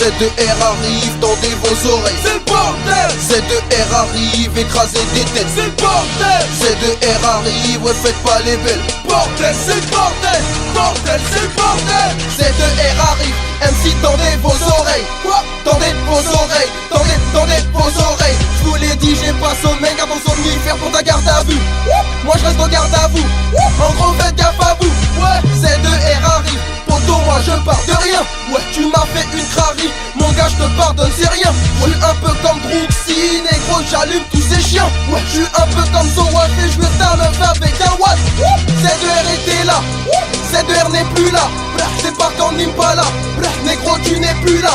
Z2R arrive, tendez vos oreilles. C'est le bordel. Z2R arrive, écrasez des têtes. C'est le bordel. Z2R arrive, ouais faites pas les belles. Bordel, c'est le bordel. Bordel, c'est le bordel. Z2R arrive, MC tendez vos oreilles. Quoi? Tendez vos oreilles, tendez vos oreilles. Je vous l'ai dit, j'ai pas sommeil, garde ton somnifère pour ta garde à vue. Moi je reste en garde à vous. En gros faites gaffe à vous. Ouais, Z2R arrive. Poto, moi je pars de rien. Ouais, tu m'as fait une crari. Mon gars, je te pardonne, c'est rien. Je suis un peu comme Brooksy, négro, j'allume tous ces chiens. Ouais, je suis un peu comme Zowaf et je me ta meuf avec un watt. Z2R était là. Z2R n'est plus là. C'est pas qu'en Impala. Négro, tu n'es plus là.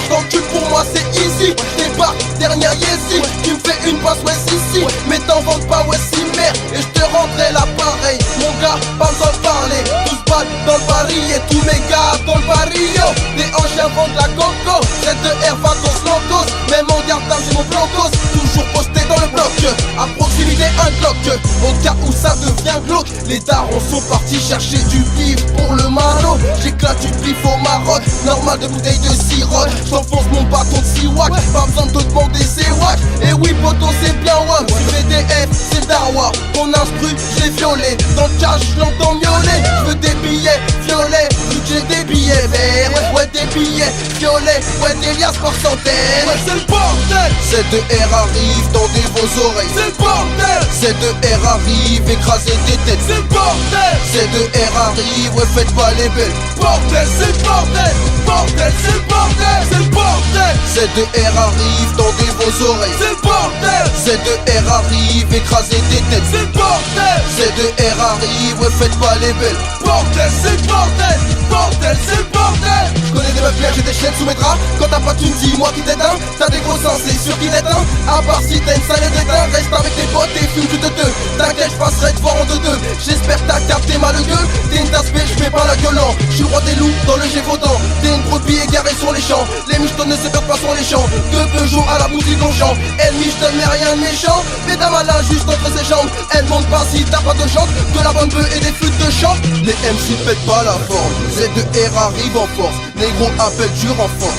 Ton cul pour moi c'est easy. Débarque, dernière Yeezy. Tu me fais une passe, ouais si. Mais t'en vends pas, ouais si merde. Et je te rendrai l'appareil. Mon gars, pas besoin de parler. Tous battent dans le Paris et tous mes gars dans le barrio. Des anciens vendent la coco. Z2R vacances locos. Même en garde d'âme j'ai mon blancos. Toujours posté dans le bloc. À proximité un Glock. Au cas où ça devient glauque. Les darons sont partis chercher du bif pour le maro. J'éclate du bif au Maroc. Normal de bouteille de sirop. J'enfonce mon bâton de 6 watts. Pas besoin de te demander c'est wack. Et oui poto c'est bien wack. Tu VDF c'est Darwa. Ton instru j'ai violé. Dans le cash j'entends miauler. J'veux des billets violets. Vu que j'ai des billets verts. Ouais des billets violets. Ouais des liasses par centaines. Ouais, c'est le bordel. Z2R arrive, tendez vos oreilles. C'est le bordel. Z2R arrive, écrasez des têtes. C'est le bordel. Z2R arrive, ouais faites pas les belles. Bordel, c'est le bordel. Bordel, c'est le bordel. C'est le bordel. Z2R arrive, tendez vos oreilles. C'est le bordel. Z2R arrive, écrasez des têtes. C'est le bordel. Z2R arrive, ouais faites pas les belles. Bordel, c'est le bordel. Bordel, c'est le bordel. Je connais des meufs bien, j'ai des chaînes sous mes draps. Quand t'as pas tu me dis moi qui t'éteins. T'as des gros seins, c'est sûr qu'il éteint. À part si t'as une salée d'éteint. Reste avec tes potes et fume juste deux. T'inquiète, je passerai devant en deux. J'espère que t'as capté ma le gueule. T'es une tasse mais je fais pas la gueulant. Je suis roi des loups dans le Gévaudan. T'es une brebis égarée sur les champs. Les michetons ne se perdent pas sur les champs. Deux Peugeot à la boutique on chante. Elle michetonne mais rien de méchant. Mais t'as malin juste entre ses jambes. Elle monte pas si t'as pas de chante. De la bonne bœuf et des flûtes de chant. Les MC pètent pas la forme. Z2R arrive en force. Négro appelle du renfort.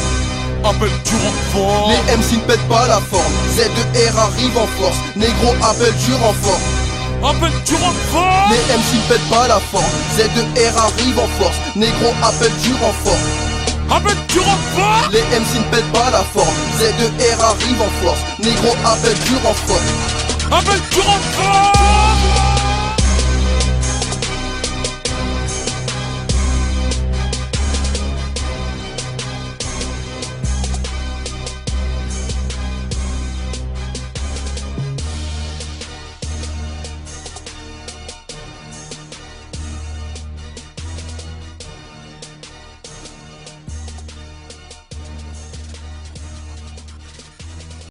Appelle du renfort. Les MC ne pètent pas la forme. Z2R arrive en force. Négro appelle du renfort. Appelle du renfort. Les MC ne pètent pas la forme. Z2R arrive en force. Négro appelle du renfort. Appelle du renfort. Les MC ne pètent pas la forme. Z2R arrive en force. Négro appelle du renfort. Appelle du renfort.